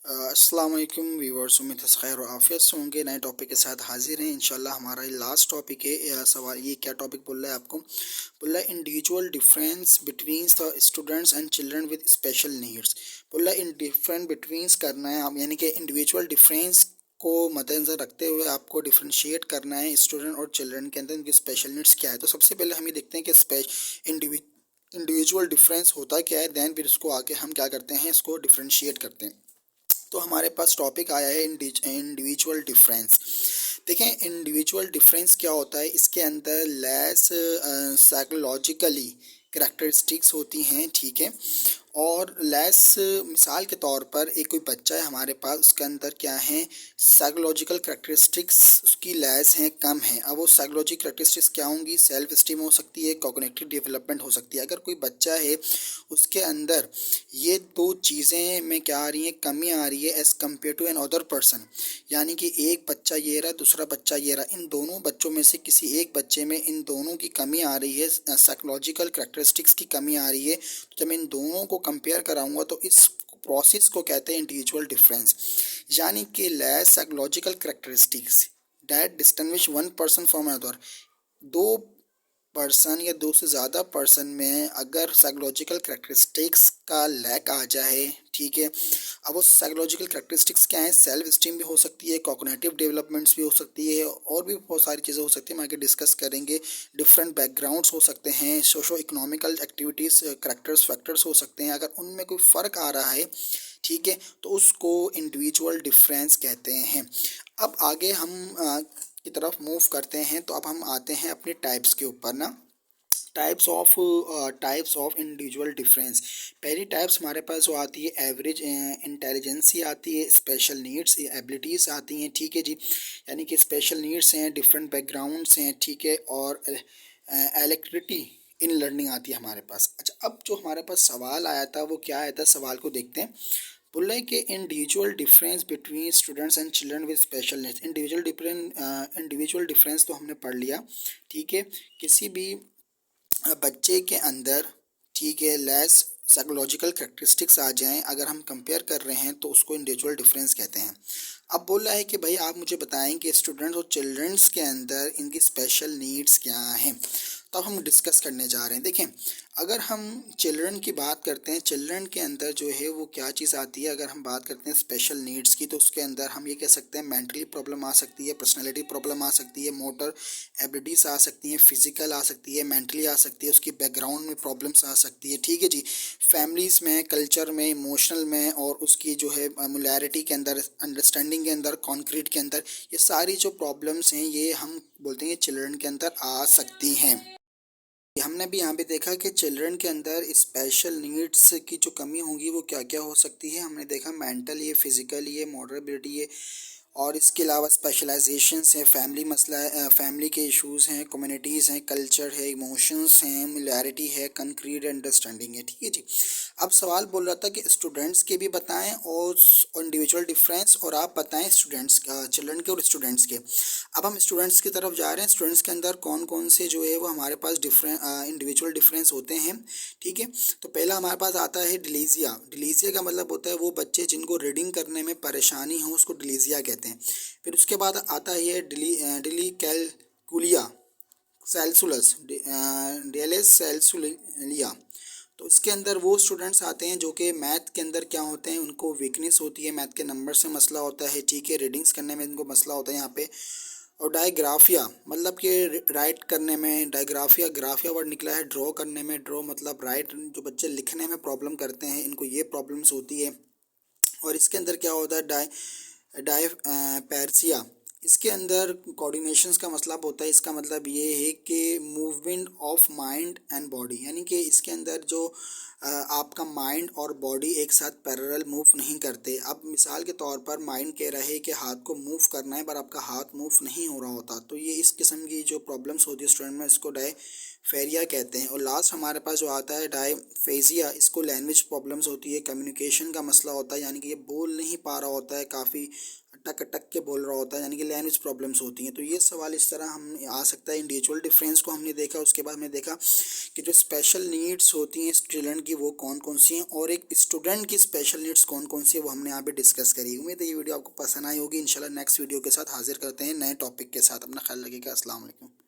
अस्सलाम वालेकुम व्यूअर्स, उम्मीद है खैर और आफियत से होंगे। नए टॉपिक के साथ हाजिर हैं इंशाल्लाह। हमारा ये लास्ट टॉपिक है। सवाल ये क्या टॉपिक बोल रहा है आपको, बोल रहा है individual difference between the students and children with special needs. बोल रहा है इन डिफरेंट बिटवीन्स करना है आप, यानी कि इंडिविजुअल डिफरेंस को मद्देनजर रखते हुए आपको डिफ्रेंशिएट करना है स्टूडेंट और चिल्ड्रन के अंदर उनकी स्पेशल नीड्स क्या है। तो सबसे पहले हम ये देखते हैं कि इंडिविजुअल डिफरेंस होता क्या है, देन फिर उसको आके हम क्या करते हैं, इसको डिफ्रेंशिएट करते हैं। तो हमारे पास टॉपिक आया है इंडिविजुअल डिफरेंस। देखें इंडिविजुअल डिफरेंस क्या होता है, इसके अंदर लेस साइकोलॉजिकली करैक्टरिस्टिक्स होती हैं, ठीक है। और लेस मिसाल के तौर पर एक कोई बच्चा है हमारे पास, उसके अंदर क्या है, साइकोलॉजिकल करैक्टरिस्टिक्स उसकी लेस हैं, कम हैं। अब वो साइकोलॉजिकल करैक्टरिस्टिक्स क्या होंगी, सेल्फ स्टीम हो सकती है, कॉग्निटिव डेवलपमेंट हो सकती है। अगर कोई बच्चा है उसके अंदर ये दो चीज़ें में क्या आ रही हैं, कमी आ रही है as compare to an other person, यानी कि एक बच्चा ये रहा दूसरा बच्चा ये रहा, इन दोनों बच्चों में से किसी एक बच्चे में इन दोनों की कमी आ रही है, साइकोलॉजिकल करैक्टरिस्टिक्स की कमी आ रही है। तो जब मैं इन दोनों को कंपेयर कराऊंगा तो इस प्रोसेस को कहते हैं इंडिविजुअल डिफरेंस, यानी कि less psychological characteristics that distinguish one person from another. दो पर्सन या दो से ज़्यादा पर्सन में अगर साइकोलॉजिकल करैक्टरिस्टिक्स का लैक आ जाए, ठीक है। अब वो साइकोलॉजिकल करैक्टरिस्टिक्स क्या है, सेल्फ स्टीम भी हो सकती है, कॉग्निटिव डेवलपमेंट्स भी हो सकती है, और भी बहुत सारी चीज़ें हो सकती हैं, हम आगे डिस्कस करेंगे। डिफरेंट बैकग्राउंड्स हो सकते हैं, socio economical activities characters factors हो सकते हैं। अगर उनमें कोई फ़र्क आ रहा है, ठीक है, तो उसको इंडिविजुअल डिफरेंस कहते हैं। अब आगे हम की तरफ मूव करते हैं। तो अब हम आते हैं अपने टाइप्स के ऊपर ना, टाइप्स ऑफ इंडिविजुअल डिफरेंस। पहली टाइप्स हमारे पास जो आती है, एवरेज इंटेलिजेंसी आती है, स्पेशल नीड्स एबिलिटीज़ आती हैं, ठीक है जी। यानी कि स्पेशल नीड्स हैं, डिफरेंट बैकग्राउंड्स हैं, ठीक है, और एलेक्ट्रिटी इन लर्निंग आती है हमारे पास। अच्छा, अब जो हमारे पास सवाल आया था वो क्या आया था, सवाल को देखते हैं। बोल रहे हैं कि individual difference between students and children with special needs. Individual difference तो हमने पढ़ लिया, ठीक है। किसी भी बच्चे के अंदर, ठीक है, लेस साइकोलॉजिकल करैक्टरिस्टिक्स आ जाएं अगर हम कंपेयर कर रहे हैं तो उसको इंडिविजुअल डिफरेंस कहते हैं। अब बोल रहा है कि भाई आप मुझे बताएं कि स्टूडेंट्स और चिल्ड्रंस के अंदर इनकी स्पेशल नीड्स क्या हैं। तो हम डिस्कस करने जा रहे हैं। देखें, अगर हम चिल्ड्रन की बात करते हैं, चिल्ड्रन के अंदर जो है वो क्या चीज़ आती है, अगर हम बात करते हैं स्पेशल नीड्स की, तो उसके अंदर हम ये कह सकते हैं मेंटली प्रॉब्लम आ सकती है, पर्सनैलिटी प्रॉब्लम आ सकती है, मोटर एबिलिटीज़ आ सकती हैं, फिजिकल आ सकती है, मेंटली आ सकती है, उसकी बैकग्राउंड में प्रॉब्लम्स आ सकती है, ठीक है जी। फैमिलीज़ में, कल्चर में, इमोशनल में, और उसकी जो है मोलैरिटी के अंदर, अंडरस्टैंडिंग के अंदर, कॉन्क्रीट के अंदर, ये सारी जो प्रॉब्लम्स हैं ये हम बोलते हैं चिल्ड्रन के अंदर आ सकती हैं। हमने भी यहाँ पे देखा कि चिल्ड्रन के अंदर स्पेशल नीड्स की जो कमी होगी वो क्या क्या हो सकती है। हमने देखा मेंटल है, फिजिकल है, मोटर एबिलिटी है, और इसके अलावा स्पेशलाइजेशंस हैं, फैमिली मसला है, फैमिली के इश्यूज़ हैं, कम्युनिटीज़ हैं, कल्चर है, इमोशंस हैं, मिलैरिटी है, कंक्रीट अंडरस्टैंडिंग है, ठीक है जी। अब सवाल बोल रहा था कि स्टूडेंट्स के भी बताएं और इंडिविजुअल डिफरेंस, और आप बताएं स्टूडेंट्स चिल्ड्रन के और स्टूडेंट्स के। अब हम स्टूडेंट्स की तरफ जा रहे हैं। स्टूडेंट्स के अंदर कौन कौन से जो है वो हमारे पास इंडिविजुअल डिफरेंस होते हैं, ठीक है। तो पहला हमारे पास आता है डिलीजिया। डिलीजिया का मतलब होता है वो बच्चे जिनको रीडिंग करने में परेशानी हो, उसको डिलीजिया कहते हैं। फिर उसके बाद आता है डिली कैलकुलिया सेल्सुलस, डियलिस सेल्सुलिया। तो इसके अंदर वो स्टूडेंट्स आते हैं जो कि मैथ के अंदर क्या होते हैं, उनको वीकनेस होती है, मैथ के नंबर से मसला होता है, ठीक है, रीडिंग्स करने में इनको मसला होता है यहाँ पे। और डायग्राफिया मतलब कि राइट करने में, डायग्राफिया, ग्राफिया वर्ड निकला है ड्रॉ करने में, ड्रॉ मतलब राइट, जो बच्चे लिखने में प्रॉब्लम करते हैं इनको ये प्रॉब्लम्स होती है। और इसके अंदर क्या होता है, डायपैरसिया, इसके अंदर कोऑर्डिनेशंस का मसला होता है। इसका मतलब ये है कि movement of mind and body, यानी कि इसके अंदर जो आपका माइंड और बॉडी एक साथ पैरेलल मूव नहीं करते। अब मिसाल के तौर पर माइंड कह रहा है कि हाथ को मूव करना है पर आपका हाथ मूव नहीं हो रहा होता, तो ये इस किस्म की जो प्रॉब्लम्स होती है स्टूडेंट में, इसको डायफेरिया कहते हैं। और लास्ट हमारे पास जो आता है डायफेजिया, इसको लैंग्वेज प्रॉब्लम्स होती है, कम्युनिकेशन का मसला होता है, यानी कि ये बोल नहीं पा रहा होता है, काफ़ी अटक अटक के बोल रहा होता है, यानी कि लैंग्वेज प्रॉब्लम्स होती हैं। तो ये सवाल इस तरह हम आ सकता है। इंडिविजुअल डिफरेंस को हमने देखा, उसके बाद हमने देखा कि जो स्पेशल नीड्स होती हैं स्टूडेंट की वो कौन कौन सी हैं, और एक स्टूडेंट की स्पेशल नीड्स कौन कौन सी है वो हमने यहाँ पे डिस्कस करी। उम्मीद है ये वीडियो आपको पसंद आई होगी। इंशाल्लाह नेक्स्ट वीडियो के साथ हाजिर करते हैं नए टॉपिक के साथ। अपना ख्याल रखिएगा। अस्सलाम वालेकुम।